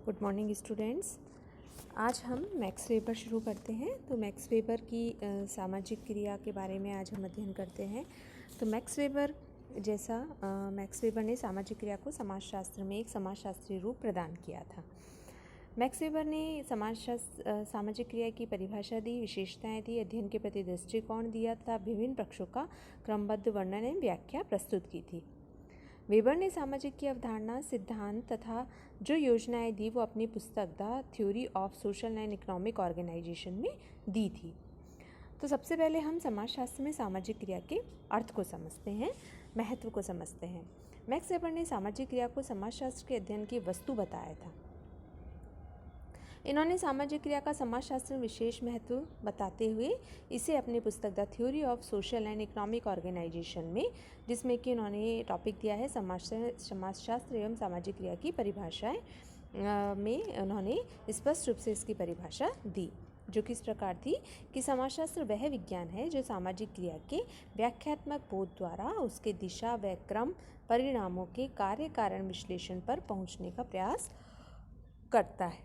Good morning students. आज हम max weber शुरू करते हैं। तो मैक्स वेबर की सामाजिक क्रिया के बारे में आज हम अध्ययन करते हैं। तो मैक्स वेबर मैक्स वेबर ने सामाजिक क्रिया को समाजशास्त्र में एक समाजशास्त्रीय रूप प्रदान किया था। मैक्स वेबर ने सामाजिक क्रिया की परिभाषा दी, विशेषताएं दी, अध्ययन के प्रति दृष्टिकोण दिया तथा विभिन्न पक्षों का क्रमबद्ध वर्णन एवं व्याख्या प्रस्तुत की थी। वेबर ने सामाजिक की अवधारणा, सिद्धांत तथा जो योजनाएं दी वो अपनी पुस्तक the theory of social and economic organisation में दी थी। तो सबसे पहले हम समाजशास्त्र में सामाजिक क्रिया के अर्थ को समझते हैं, महत्व को समझते हैं। मैक्स वेबर ने सामाजिक क्रिया को समाजशास्त्र के अध्ययन की वस्तु बताया था। इन्होंने सामाजिक क्रिया का समाजशास्त्र में विशेष महत्व बताते हुए इसे अपनी पुस्तक the theory of social and economic organisation में, जिसमें कि उन्होंने टॉपिक दिया है समाजशास्त्र एवं सामाजिक क्रिया की परिभाषाएं, में उन्होंने स्पष्ट रूप से इसकी परिभाषा दी, जो कि इस प्रकार थी कि समाजशास्त्र वह विज्ञान है जो सामाजिक क्रिया के व्याख्यात्मक बोध द्वारा उसके दिशा व क्रम परिणामों के कार्य कारण विश्लेषण पर पहुंचने का प्रयास करता है।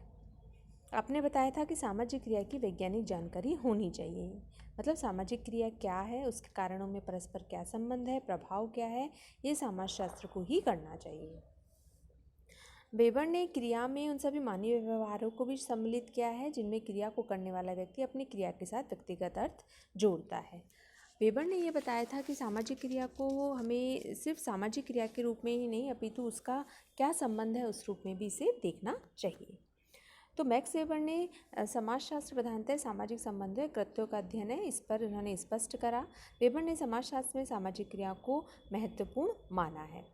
आपने बताया था कि सामाजिक क्रिया की वैज्ञानिक जानकारी होनी चाहिए। मतलब सामाजिक क्रिया क्या है, उसके कारणों में परस्पर क्या संबंध है, प्रभाव क्या है, ये समाजशास्त्र को ही करना चाहिए। वेबर ने क्रिया में उन सभी मानवीय व्यवहारों को भी सम्मिलित किया है जिनमें क्रिया को करने वाला व्यक्ति अपनी क्रिया के साथ व्यक्तिगत अर्थ जोड़ता है। वेबर ने ये बताया था कि सामाजिक क्रिया को हमें सिर्फ सामाजिक क्रिया के रूप में ही नहीं, अपितु उसका क्या संबंध है उस रूप में भी इसे देखना चाहिए। तो मैक्स वेबर ने समाजशास्त्र प्रधानतः सामाजिक संबंधों कृत्यों का अध्ययन है, इस पर उन्होंने स्पष्ट करा। वेबर ने समाजशास्त्र में सामाजिक क्रिया को महत्वपूर्ण माना है।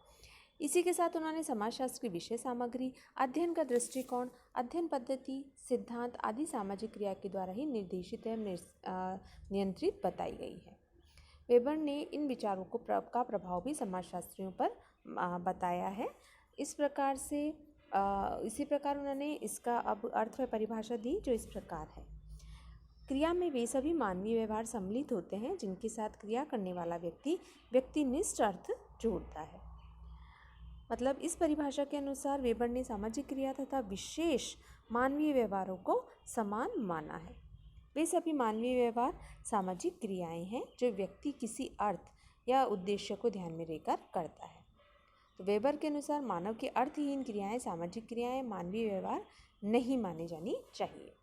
इसी के साथ उन्होंने समाजशास्त्र की विषय सामग्री, अध्ययन का दृष्टिकोण, अध्ययन पद्धति, सिद्धांत आदि सामाजिक क्रिया के द्वारा ही निर्देशित एवं नियंत्रित बताई गई है। वेबर ने इन विचारों का प्रभाव भी समाजशास्त्रियों पर बताया है। इसी प्रकार उन्होंने इसका अब अर्थ व परिभाषा दी, जो इस प्रकार है। क्रिया में वे सभी मानवीय व्यवहार सम्मिलित होते हैं जिनके साथ क्रिया करने वाला व्यक्ति व्यक्तिनिष्ठ अर्थ जोड़ता है। मतलब इस परिभाषा के अनुसार वेबर ने सामाजिक क्रिया तथा विशेष मानवीय व्यवहारों को समान माना है। वे सभी मानवीय व्यवहार सामाजिक क्रियाएं हैं जो व्यक्ति किसी अर्थ या उद्देश्य को ध्यान में लेकर करता है। तो वेबर के अनुसार मानव की अर्थहीन क्रियाएं सामाजिक क्रियाएं, मानवीय व्यवहार नहीं माने जानी चाहिए।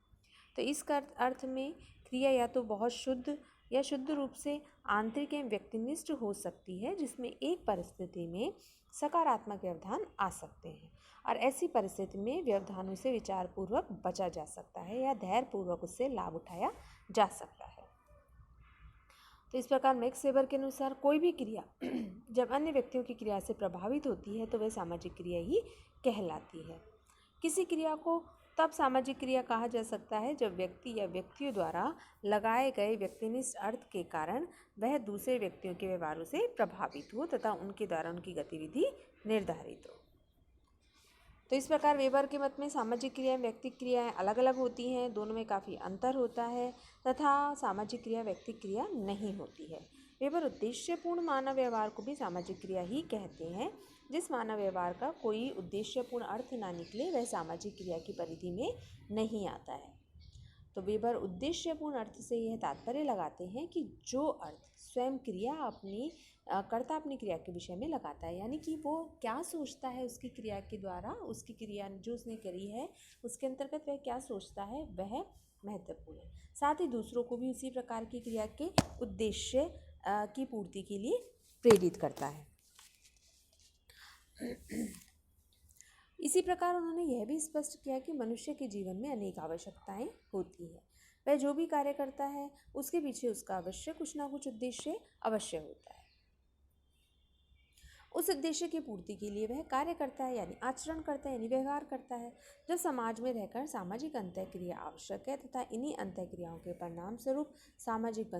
तो इस अर्थ में क्रिया या तो बहुत शुद्ध या शुद्ध रूप से आंतरिक एवं व्यक्तिनिष्ठ हो सकती है, जिसमें एक परिस्थिति में सकारात्मक व्यवधान आ सकते हैं और ऐसी परिस्थिति में व्यवधानों से विचारपूर्वक बचा जा सकता है या धैर्यपूर्वक उससे लाभ उठाया जा सकता है। तो इस प्रकार मैक्स वेबर के अनुसार कोई भी क्रिया जब अन्य व्यक्तियों की क्रिया से प्रभावित होती है तो वह सामाजिक क्रिया ही कहलाती है। किसी क्रिया को तब सामाजिक क्रिया कहा जा सकता है जब व्यक्ति या व्यक्तियों द्वारा लगाए गए व्यक्तिनिष्ठ अर्थ के कारण वह दूसरे व्यक्तियों के व्यवहारों से प्रभावित हो तथा उनके द्वारा उनकी गतिविधि निर्धारित हो। तो इस प्रकार वेबर के मत में सामाजिक क्रिया व्यक्तिक क्रियाएं अलग अलग होती हैं, दोनों में काफ़ी अंतर होता है तथा सामाजिक क्रिया व्यक्तिक क्रिया नहीं होती है। वेबर उद्देश्यपूर्ण मानव व्यवहार को भी सामाजिक क्रिया ही कहते हैं। जिस मानव व्यवहार का कोई उद्देश्यपूर्ण अर्थ ना निकले वह सामाजिक क्रिया की परिधि में नहीं आता है। तो वेबर उद्देश्यपूर्ण अर्थ से यह तात्पर्य लगाते हैं कि जो अर्थ स्वयं कर्ता अपनी क्रिया के विषय में लगाता है, यानी कि वो क्या सोचता है उसकी क्रिया के द्वारा, उसकी क्रिया जो उसने करी है उसके अंतर्गत वह क्या सोचता है वह महत्वपूर्ण है। साथ ही दूसरों को भी उसी प्रकार की क्रिया के उद्देश्य की पूर्ति के लिए प्रेरित करता है। इसी प्रकार उन्होंने यह भी स्पष्ट किया कि मनुष्य के जीवन में अनेक आवश्यकताएं होती हैं। वह जो भी कार्य करता है उसके पीछे उसका अवश्य कुछ ना कुछ उद्देश्य अवश्य होता है। उस उद्देश्य की पूर्ति के लिए वह कार्य करता है, यानी आचरण करता है, यानी व्यवहार करता है। जब समाज में रहकर सामाजिक अंतःक्रिया आवश्यक है तथा इन्हीं अंतःक्रियाओं के परिणाम स्वरूप सामाजिक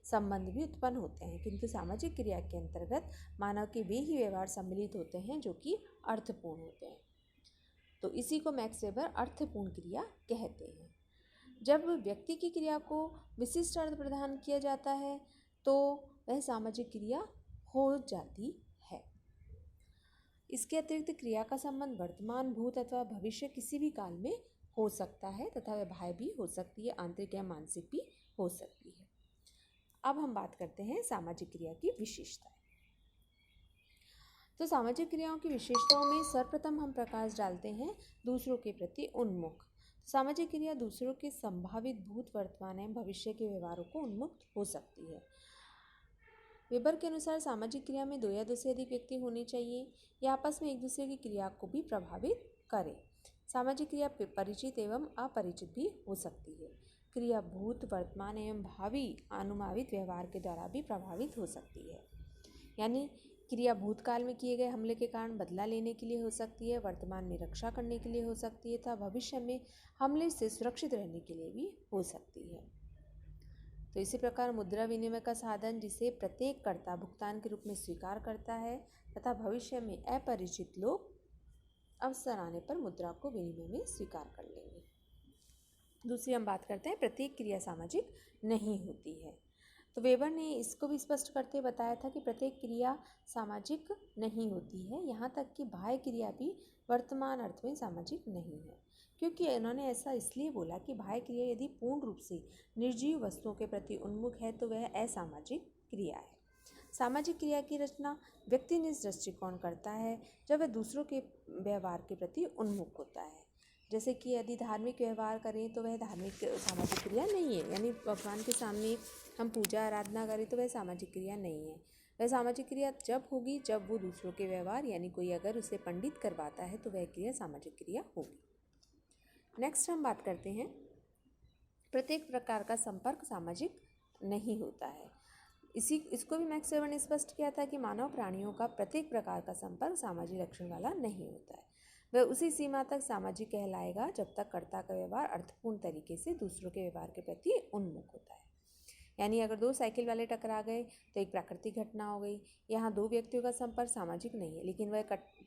संबंध भी उत्पन्न होते हैं, किंतु सामाजिक क्रिया के अंतर्गत मानव के वे ही व्यवहार सम्मिलित होते हैं जो कि अर्थपूर्ण होते हैं। तो इसी को मैक्स वेबर अर्थपूर्ण क्रिया कहते हैं। जब व्यक्ति की क्रिया को विशिष्ट अर्थ प्रदान किया जाता है तो वह सामाजिक क्रिया हो जाती है। इसके अतिरिक्त क्रिया का संबंध वर्तमान, भूत अथवा भविष्य किसी भी काल में हो सकता है तथा वह बाह्य भी हो सकती है, आंतरिक या मानसिक भी हो सकती है। अब हम बात करते हैं सामाजिक क्रिया की विशेषताएं। तो सामाजिक क्रियाओं की विशेषताओं में सर्वप्रथम हम प्रकाश डालते हैं दूसरों के प्रति उन्मुख। सामाजिक क्रिया दूसरों के संभावित भूत, वर्तमान एवं भविष्य के व्यवहारों को उन्मुख हो सकती है। वेबर के अनुसार सामाजिक क्रिया में 2 या 2 से अधिक व्यक्ति होने चाहिए या आपस में एक दूसरे की क्रिया को भी प्रभावित करें। सामाजिक क्रिया परिचित एवं अपरिचित भी हो सकती है। क्रिया भूत, वर्तमान एवं भावी अनुमानित व्यवहार के द्वारा भी प्रभावित हो सकती है। यानी क्रिया भूतकाल में किए गए हमले के कारण बदला लेने के लिए हो सकती है, वर्तमान में रक्षा करने के लिए हो सकती है तथा भविष्य में हमले से सुरक्षित रहने के लिए भी हो सकती है। तो इसी प्रकार मुद्रा विनिमय का साधन जिसे प्रत्येक कर्ता भुगतान के रूप में स्वीकार करता है तथा भविष्य में अपरिचित लोग अवसर आने पर मुद्रा को विनिमय में स्वीकार कर लेंगे। दूसरी हम बात करते हैं प्रत्येक क्रिया सामाजिक नहीं होती है। तो वेबर ने इसको भी स्पष्ट करते बताया था कि प्रत्येक क्रिया सामाजिक नहीं होती है, यहाँ तक कि बाह्य क्रिया भी वर्तमान अर्थ में सामाजिक नहीं है, क्योंकि उन्होंने ऐसा इसलिए बोला कि बाह्य क्रिया यदि पूर्ण रूप से निर्जीव वस्तुओं के प्रति उन्मुख है तो वह असामाजिक क्रिया है। सामाजिक क्रिया की रचना व्यक्तिनिष्ठ दृष्टिकोण करता है जब वह दूसरों के व्यवहार के प्रति उन्मुख होता है। जैसे कि यदि धार्मिक व्यवहार करें तो वह धार्मिक सामाजिक क्रिया नहीं है, यानी भगवान के सामने हम पूजा आराधना करें तो वह सामाजिक क्रिया नहीं है। वह सामाजिक क्रिया जब होगी जब वो दूसरों के व्यवहार, यानी कोई अगर उसे पंडित करवाता है तो वह क्रिया सामाजिक क्रिया होगी। नेक्स्ट हम बात करते हैं प्रत्येक प्रकार का संपर्क सामाजिक नहीं होता है। इसको भी मैक्स वेबर ने स्पष्ट किया था कि मानव प्राणियों का प्रत्येक प्रकार का संपर्क सामाजिक लक्षण वाला नहीं होता है। वह उसी सीमा तक सामाजिक कहलाएगा जब तक कर्ता का व्यवहार अर्थपूर्ण तरीके से दूसरों के व्यवहार के प्रति उन्मुख होता है। यानी अगर 2 साइकिल वाले टकरा गए तो एक प्राकृतिक घटना हो गई। यहाँ 2 व्यक्तियों का संपर्क सामाजिक नहीं है, लेकिन वह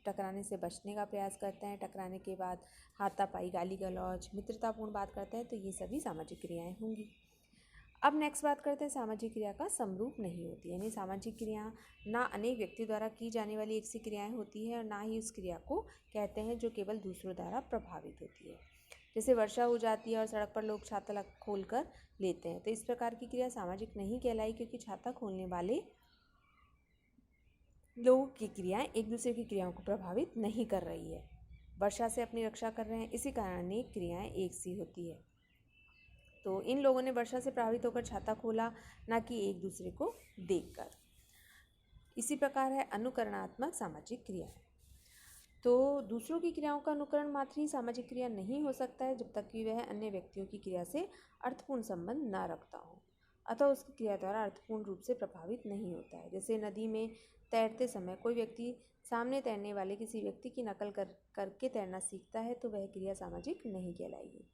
टकराने से बचने का प्रयास करते हैं, टकराने के बाद हाथापाई, गाली गलौज, मित्रतापूर्ण बात करते हैं, तो ये सभी सामाजिक क्रियाएं होंगी। अब नेक्स्ट बात करते हैं सामाजिक क्रिया का समरूप नहीं होती, यानी सामाजिक क्रिया ना अनेक व्यक्ति द्वारा की जाने वाली एक सी क्रियाएं होती है और ना ही उस क्रिया को कहते हैं जो केवल दूसरों द्वारा प्रभावित होती है। जैसे वर्षा हो जाती है और सड़क पर लोग छाता खोल कर लेते हैं, तो इस प्रकार की क्रिया सामाजिक नहीं कहलाई, क्योंकि छाता खोलने वाले लोगों की क्रियाएं एक दूसरे की क्रियाओं को प्रभावित नहीं कर रही है, वर्षा से अपनी रक्षा कर रहे हैं, इसी कारण अनेक क्रियाएं एक सी होती है। तो इन लोगों ने वर्षा से प्रभावित होकर छाता खोला, ना कि एक दूसरे को देखकर। इसी प्रकार है अनुकरणात्मक सामाजिक क्रिया। तो दूसरों की क्रियाओं का अनुकरण मात्र ही सामाजिक क्रिया नहीं हो सकता है जब तक कि वह अन्य व्यक्तियों की क्रिया से अर्थपूर्ण संबंध न रखता हो अथवा उसकी क्रिया द्वारा अर्थपूर्ण रूप से प्रभावित नहीं होता है। जैसे नदी में तैरते समय कोई व्यक्ति सामने तैरने वाले किसी व्यक्ति की नकल करके तैरना सीखता है तो वह क्रिया सामाजिक नहीं कहलाएगी,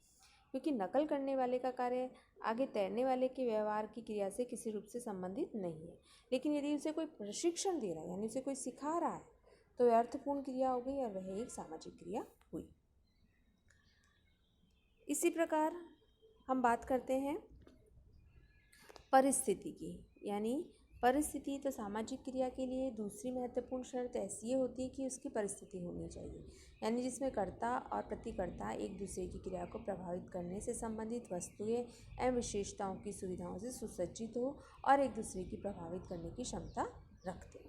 क्योंकि नकल करने वाले का कार्य आगे तैरने वाले के व्यवहार की क्रिया से किसी रूप से संबंधित नहीं है। लेकिन यदि उसे कोई प्रशिक्षण दे रहा है, यानी उसे कोई सिखा रहा है, तो वह अर्थपूर्ण क्रिया हो गई और वह एक सामाजिक क्रिया हुई। इसी प्रकार हम बात करते हैं परिस्थिति की, यानी परिस्थिति तो सामाजिक क्रिया के लिए दूसरी महत्वपूर्ण शर्त ऐसी होती है कि उसकी परिस्थिति होनी चाहिए, यानी जिसमें कर्ता और प्रतिकर्ता एक दूसरे की क्रिया को प्रभावित करने से संबंधित वस्तुएं एवं विशेषताओं की सुविधाओं से सुसज्जित हो और एक दूसरे की प्रभावित करने की क्षमता रखते हो।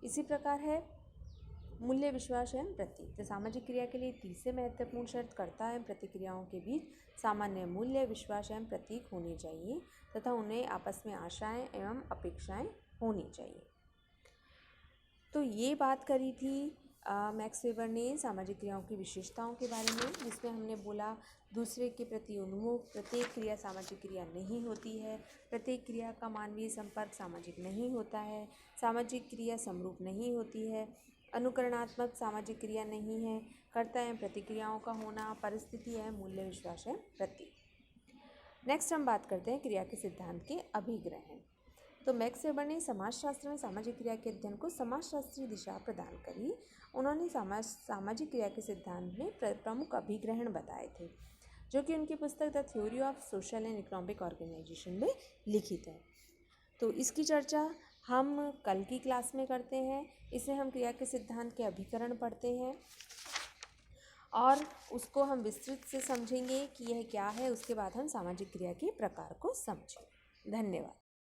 इसी प्रकार है मूल्य, विश्वास एवं प्रतीक। तो सामाजिक क्रिया के लिए तीसरे महत्वपूर्ण शर्त कर्ता एवं प्रतिक्रियाओं के बीच सामान्य मूल्य, विश्वास एवं प्रतीक होने चाहिए तथा उन्हें आपस में आशाएं एवं अपेक्षाएं होनी चाहिए। तो ये बात करी थी मैक्स वेबर ने सामाजिक क्रियाओं की विशेषताओं के बारे में, जिसमें हमने बोला दूसरे के प्रति उन्मुख, प्रत्येक क्रिया सामाजिक क्रिया नहीं होती है, प्रत्येक क्रिया का मानवीय संपर्क सामाजिक नहीं होता है, सामाजिक क्रिया समरूप नहीं होती है, अनुकरणात्मक सामाजिक क्रिया नहीं है, कर्ता एवं प्रतिक्रियाओं का होना, परिस्थिति है, मूल्य, विश्वास है, प्रतीक। नेक्स्ट हम बात करते हैं क्रिया के सिद्धांत के अभिग्रहण। तो मैक्स वेबर ने समाजशास्त्र में सामाजिक क्रिया के अध्ययन को समाजशास्त्रीय दिशा प्रदान करी। उन्होंने सामाजिक क्रिया के सिद्धांत में प्रमुख अभिग्रहण बताए थे, जो कि उनकी पुस्तक the theory of social and economic organisation में लिखित है। तो इसकी चर्चा हम कल की क्लास में करते हैं। इसमें हम क्रिया के सिद्धांत के अभिकरण पढ़ते हैं और उसको हम विस्तृत से समझेंगे कि यह क्या है। उसके बाद हम सामाजिक क्रिया के प्रकार को समझें। धन्यवाद।